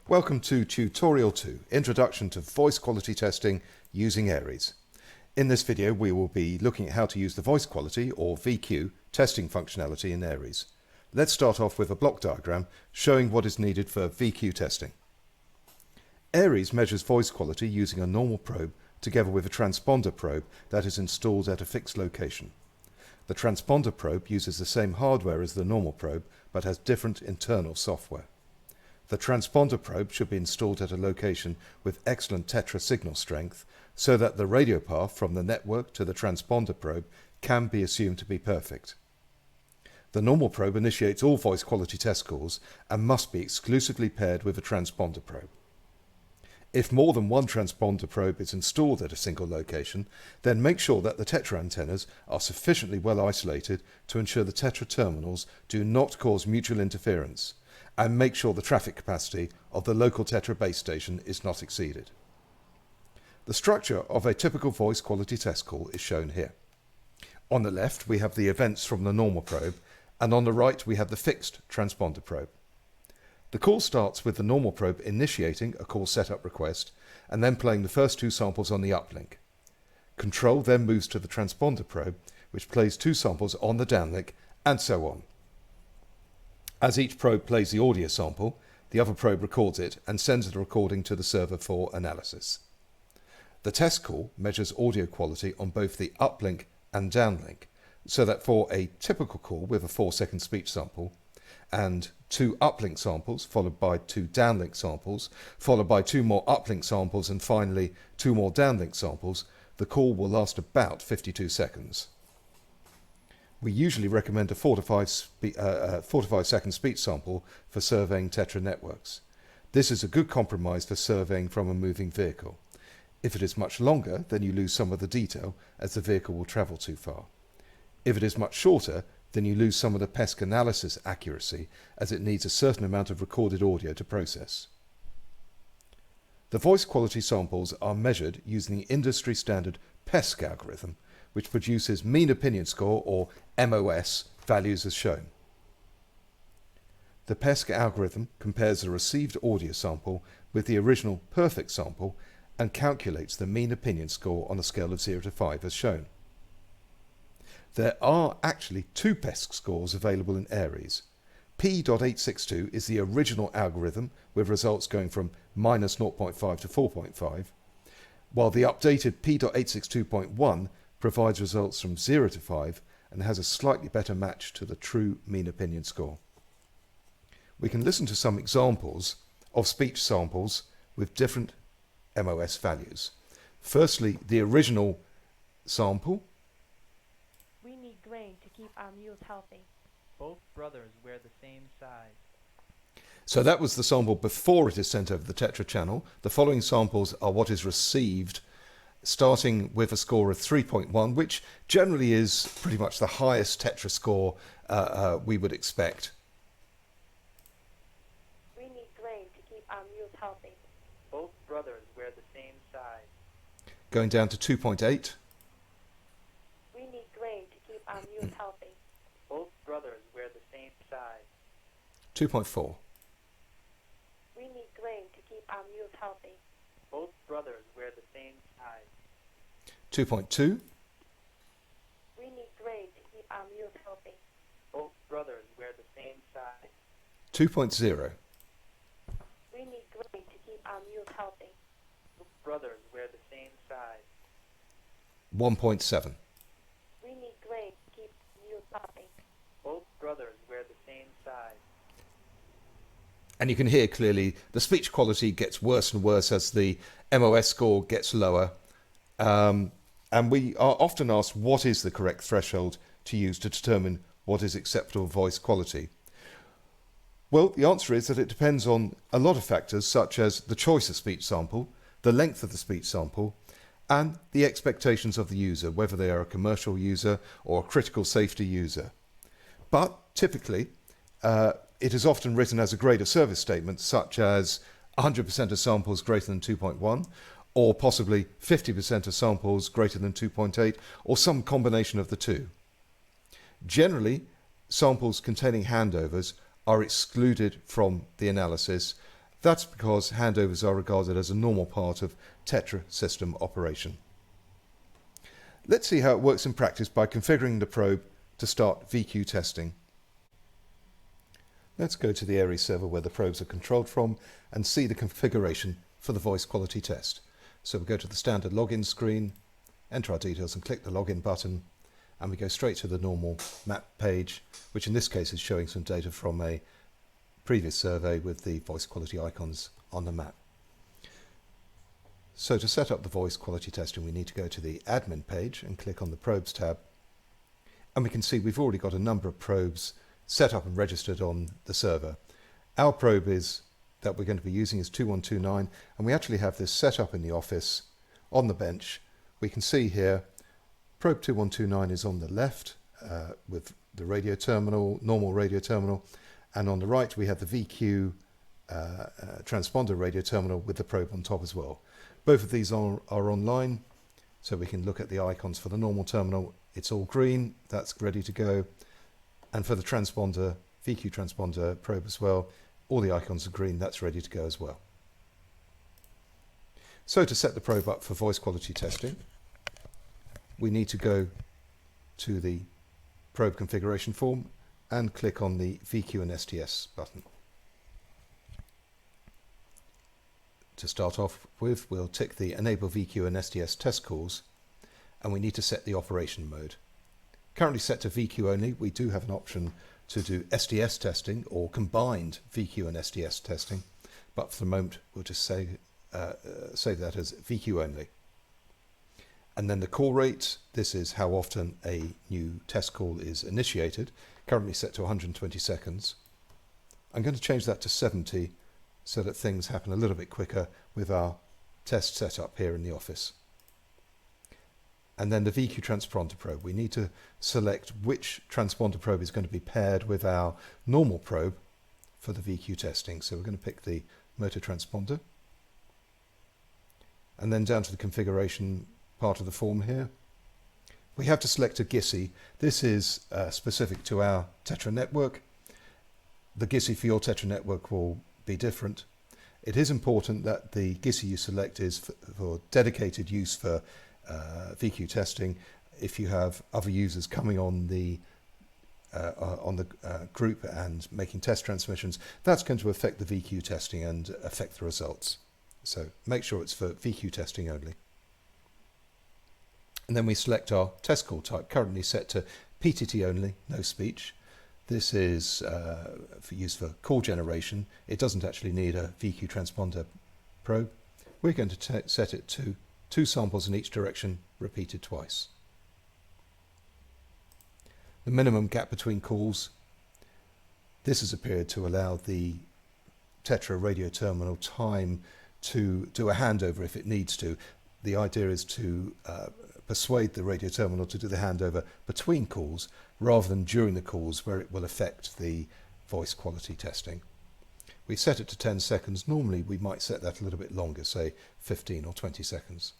Welcome to Tutorial 2, Introduction to Voice Quality Testing using Aries. In this video we will be looking at how to use the voice quality, or VQ, testing functionality in Aries. Let's start off with a block diagram showing what is needed for VQ testing. Aries measures voice quality using a normal probe together with a transponder probe that is installed at a fixed location. The transponder probe uses the same hardware as the normal probe but has different internal software. The transponder probe should be installed at a location with excellent tetra signal strength so that the radio path from the network to the transponder probe can be assumed to be perfect. The normal probe initiates all voice quality test calls and must be exclusively paired with a transponder probe. If more than one transponder probe is installed at a single location, then make sure that the tetra antennas are sufficiently well isolated to ensure the tetra terminals do not cause mutual interference, and make sure the traffic capacity of the local tetra base station is not exceeded. The structure of a typical voice quality test call is shown here. On the left we have the events from the normal probe, and on the right we have the fixed transponder probe. The call starts with the normal probe initiating a call setup request and then playing the first two samples on the uplink. Control then moves to the transponder probe, which plays two samples on the downlink, and so on. As each probe plays the audio sample, the other probe records it and sends the recording to the server for analysis. The test call measures audio quality on both the uplink and downlink, so that for a typical call with a 4-second speech sample, and two uplink samples followed by two downlink samples, followed by two more uplink samples, and finally two more downlink samples, the call will last about 52 seconds. We usually recommend a 4 to 5 second speech sample for surveying tetra networks. This is a good compromise for surveying from a moving vehicle. If it is much longer, then you lose some of the detail as the vehicle will travel too far. If it is much shorter, then you lose some of the PESC analysis accuracy as it needs a certain amount of recorded audio to process. The voice quality samples are measured using the industry standard PESC algorithm, which produces mean opinion score, or MOS, values as shown. The PESC algorithm compares the received audio sample with the original perfect sample and calculates the mean opinion score on a scale of 0 to 5 as shown. There are actually two PESC scores available in Aries. P.862 is the original algorithm with results going from -0.5 to 4.5, while the updated P.862.1 provides results from 0 to 5 and has a slightly better match to the true mean opinion score. We can listen to some examples of speech samples with different MOS values. Firstly, the original sample. We need grain to keep our mules healthy. Both brothers wear the same size. So that was the sample before it is sent over the tetra channel. The following samples are what is received, starting with a score of 3.1, which generally is pretty much the highest tetra score we would expect. We need grain to keep our mules healthy. Both brothers wear the same size. Going down to 2.8. We need grain to keep our mules healthy. Both brothers wear the same size. 2.4. We need grain to keep our mules healthy. Both brothers wear the same size. 2.2. We need grain to keep our mules healthy. Both brothers wear the same size. 2.0. We need grain to keep our mules healthy. Both brothers wear the same size. 1.7. We need grain to keep mules healthy. Both brothers wear the same size. And you can hear clearly the speech quality gets worse and worse as the MOS score gets lower. And we are often asked what is the correct threshold to use to determine what is acceptable voice quality. Well, the answer is that it depends on a lot of factors such as the choice of speech sample, the length of the speech sample, and the expectations of the user, whether they are a commercial user or a critical safety user. But typically, it is often written as a grade of service statement, such as 100% of samples greater than 2.1, or possibly 50% of samples greater than 2.8, or some combination of the two. Generally, samples containing handovers are excluded from the analysis. That's because handovers are regarded as a normal part of Tetra system operation. Let's see how it works in practice by configuring the probe to start VQ testing. Let's go to the Aries server where the probes are controlled from and see the configuration for the voice quality test. So we go to the standard login screen, enter our details and click the login button, and we go straight to the normal map page, which in this case is showing some data from a previous survey with the voice quality icons on the map. So to set up the voice quality testing, we need to go to the admin page and click on the probes tab. And we can see we've already got a number of probes set up and registered on the server. Our probe that we're going to be using is 2129, and we actually have this set up in the office on the bench. We can see here probe 2129 is on the left with the radio terminal, normal radio terminal, and on the right we have the VQ transponder radio terminal with the probe on top as well. Both of these are online, so we can look at the icons. For the normal terminal, it's all green, that's ready to go. And for the transponder, VQ transponder probe as well, all the icons are green, that's ready to go as well. So to set the probe up for voice quality testing, we need to go to the probe configuration form and click on the VQ and STS button. To start off with, we'll tick the Enable VQ and STS test calls, and we need to set the operation mode. Currently set to VQ only, we do have an option to do STS testing or combined VQ and STS testing, but for the moment we'll just save that as VQ only. And then the call rate, this is how often a new test call is initiated, currently set to 120 seconds. I'm going to change that to 70 so that things happen a little bit quicker with our test setup here in the office. And then the VQ Transponder Probe. We need to select which transponder probe is going to be paired with our normal probe for the VQ testing. So we're going to pick the motor transponder. And then down to the configuration part of the form here. We have to select a GISI. This is specific to our Tetra network. The GISI for your Tetra network will be different. It is important that the GISI you select is for dedicated use for VQ testing. If you have other users coming on the group and making test transmissions, that's going to affect the VQ testing and affect the results. So make sure it's for VQ testing only. And then we select our test call type, currently set to PTT only, no speech. This is for use for call generation. It doesn't actually need a VQ transponder probe. We're going to set it to 2 samples in each direction, repeated twice. The minimum gap between calls. This is a period to allow the Tetra radio terminal time to do a handover if it needs to. The idea is to persuade the radio terminal to do the handover between calls rather than during the calls, where it will affect the voice quality testing. We set it to 10 seconds. Normally we might set that a little bit longer, say 15 or 20 seconds.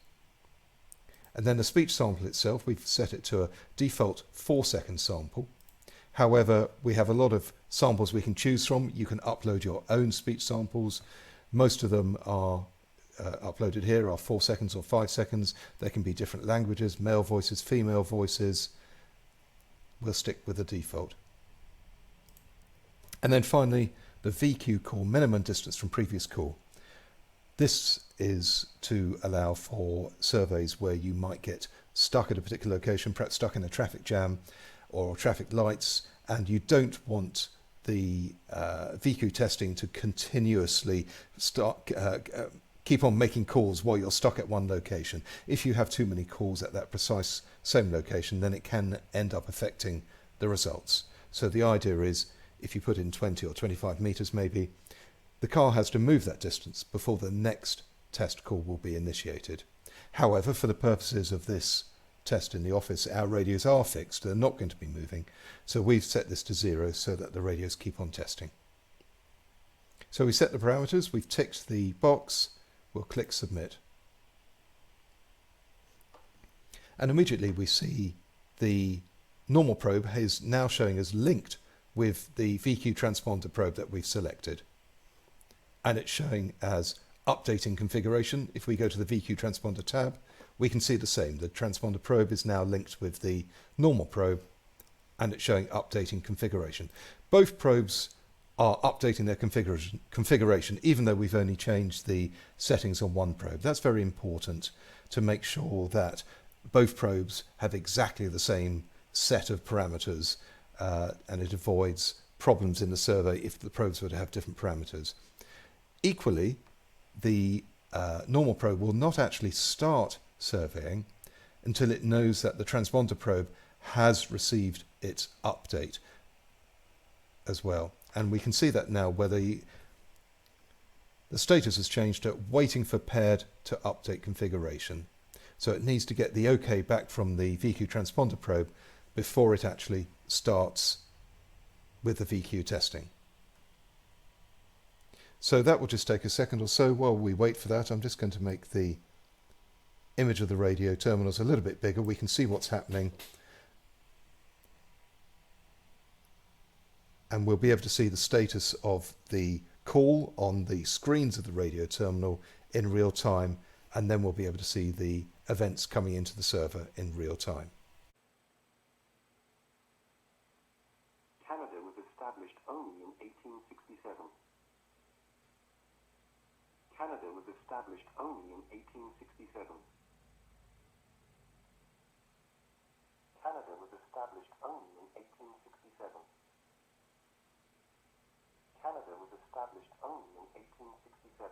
And then the speech sample itself, we've set it to a default 4-second sample. However, we have a lot of samples we can choose from. You can upload your own speech samples. Most of them are uploaded here are 4 seconds or 5 seconds. They can be different languages, male voices, female voices. We'll stick with the default. And then finally, the VQ call minimum distance from previous call. This is to allow for surveys where you might get stuck at a particular location, perhaps stuck in a traffic jam or traffic lights, and you don't want the VQ testing to continuously keep on making calls while you're stuck at one location. If you have too many calls at that precise same location, then it can end up affecting the results. So the idea is, if you put in 20 or 25 meters maybe, the car has to move that distance before the next test call will be initiated. However, for the purposes of this test in the office, our radios are fixed, they're not going to be moving, so we've set this to 0 so that the radios keep on testing. So we set the parameters, we've ticked the box, we'll click submit. And immediately we see the normal probe is now showing as linked with the VQ transponder probe that we've selected. and it's showing as updating configuration. If we go to the VQ transponder tab, we can see the same. The transponder probe is now linked with the normal probe, and it's showing updating configuration. Both probes are updating their configuration, even though we've only changed the settings on one probe. That's very important to make sure that both probes have exactly the same set of parameters, and it avoids problems in the survey if the probes were to have different parameters. Equally, the normal probe will not actually start surveying until it knows that the transponder probe has received its update as well. And we can see that now where the status has changed to waiting for paired to update configuration. So it needs to get the OK back from the VQ transponder probe before it actually starts with the VQ testing. So that will just take a second or so. While we wait for that, I'm just going to make the image of the radio terminals a little bit bigger. We can see what's happening. And we'll be able to see the status of the call on the screens of the radio terminal in real time, and then we'll be able to see the events coming into the server in real time. Canada was established only in 1867. Canada was established only in 1867. Canada was established only in 1867. Canada was established only in 1867.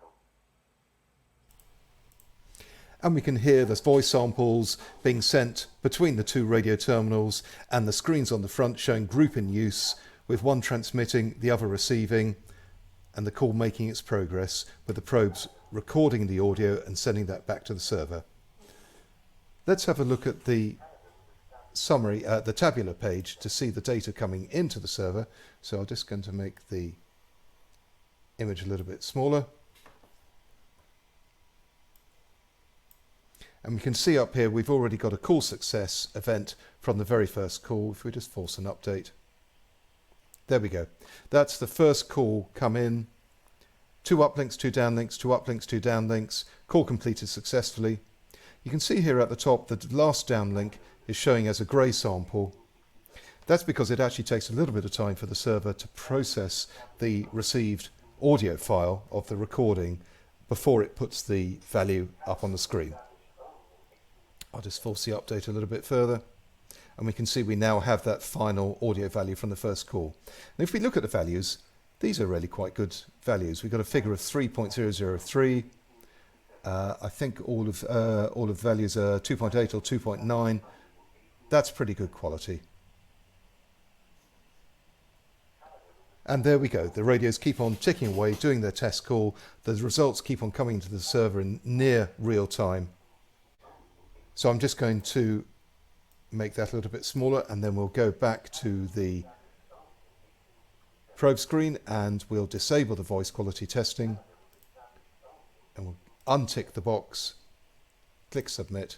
And we can hear the voice samples being sent between the two radio terminals, and the screens on the front showing group in use, with one transmitting, the other receiving, and the call making its progress, with the probes recording the audio and sending that back to the server. Let's have a look at the summary, the tabular page, to see the data coming into the server. So I'm just going to make the image a little bit smaller. And we can see up here we've already got a call success event from the very first call. If we just force an update. There we go. That's the first call come in. 2 uplinks, 2 downlinks, 2 uplinks, 2 downlinks. Call completed successfully. You can see here at the top that the last downlink is showing as a grey sample. That's because it actually takes a little bit of time for the server to process the received audio file of the recording before it puts the value up on the screen. I'll just force the update a little bit further, and we can see we now have that final audio value from the first call. And if we look at the values, these are really quite good values. We've got a figure of 3.003. I think all of values are 2.8 or 2.9. That's pretty good quality. And there we go. The radios keep on ticking away, doing their test call. The results keep on coming to the server in near real time. So I'm just going to make that a little bit smaller, and then we'll go back to the probe screen and we'll disable the voice quality testing. And we'll untick the box, click submit.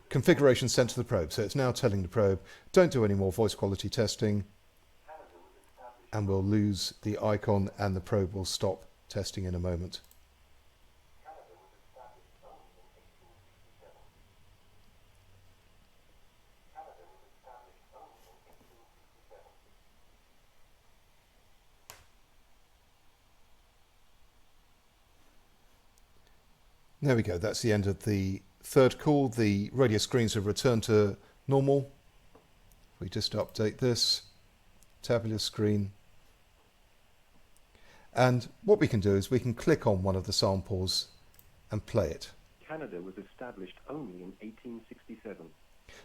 Configuration sent to the probe. So it's now telling the probe, don't do any more voice quality testing. And we'll lose the icon and the probe will stop testing in a moment. There we go. That's the end of the third call. The radio screens have returned to normal. We just update this tabular screen. And what we can do is we can click on one of the samples and play it. Canada was established only in 1867.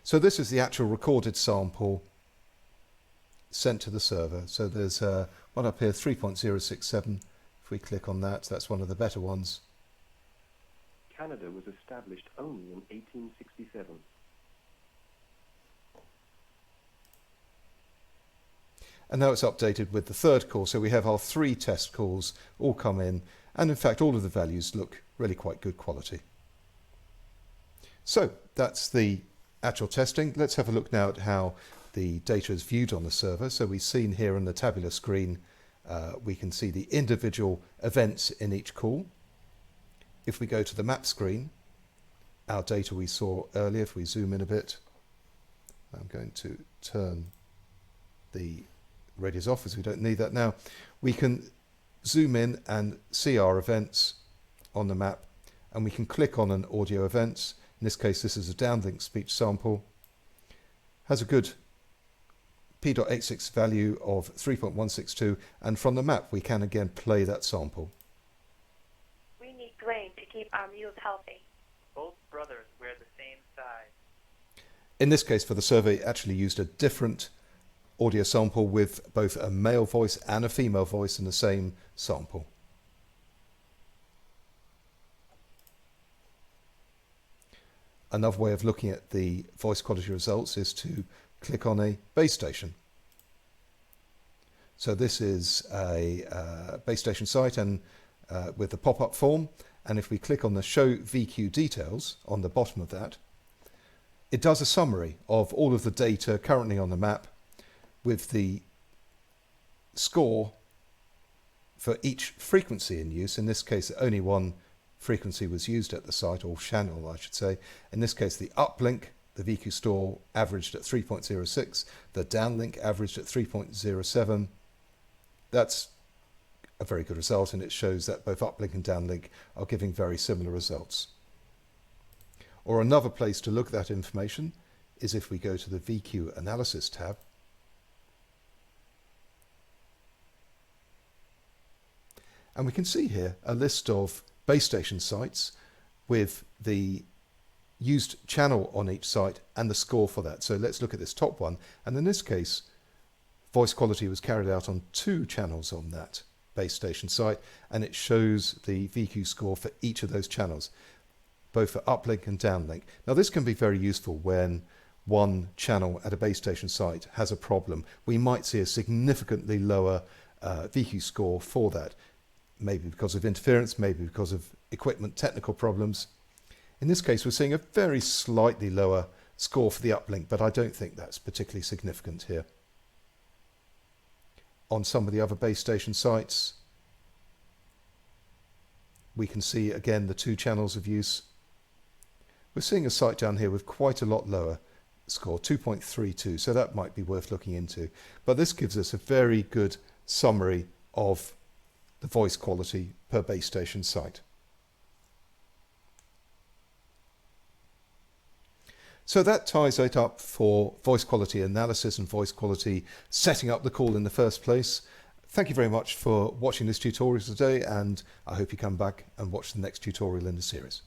So this is the actual recorded sample sent to the server. So there's one up here, 3.067. If we click on that, that's one of the better ones. Canada was established only in 1867. And now it's updated with the third call. So we have our 3 test calls all come in. And in fact, all of the values look really quite good quality. So that's the actual testing. Let's have a look now at how the data is viewed on the server. So we've seen here on the tabular screen we can see the individual events in each call. If we go to the map screen, our data we saw earlier, if we zoom in a bit, I'm going to turn the radius off as we don't need that now. We can zoom in and see our events on the map, and we can click on an audio event. In this case, this is a downlink speech sample. Has a good P.86 value of 3.162, and from the map we can again play that sample. We need grain to keep our mules healthy. Both brothers wear the same size. In this case, for the survey, it actually used a different audio sample with both a male voice and a female voice in the same sample. Another way of looking at the voice quality results is to click on a base station. So this is a base station site and with the pop-up form, and if we click on the show VQ details on the bottom of that, it does a summary of all of the data currently on the map with the score for each frequency in use. In this case, only one frequency was used at the site, or channel I should say. In this case, the uplink, the VQ score averaged at 3.06, the downlink averaged at 3.07. That's a very good result, and it shows that both uplink and downlink are giving very similar results. Or another place to look at that information is if we go to the VQ analysis tab. And we can see here a list of base station sites with the used channel on each site and the score for that. So let's look at this top one. And in this case, voice quality was carried out on 2 channels on that base station site, and it shows the VQ score for each of those channels, both for uplink and downlink. Now this can be very useful when one channel at a base station site has a problem. We might see a significantly lower VQ score for that, maybe because of interference, maybe because of equipment technical problems. In this case, we're seeing a very slightly lower score for the uplink, but I don't think that's particularly significant here. On some of the other base station sites, we can see again the 2 channels of use. We're seeing a site down here with quite a lot lower score, 2.32, so that might be worth looking into. But this gives us a very good summary of the voice quality per base station site. So that ties it up for voice quality analysis and voice quality setting up the call in the first place. Thank you very much for watching this tutorial today, and I hope you come back and watch the next tutorial in the series.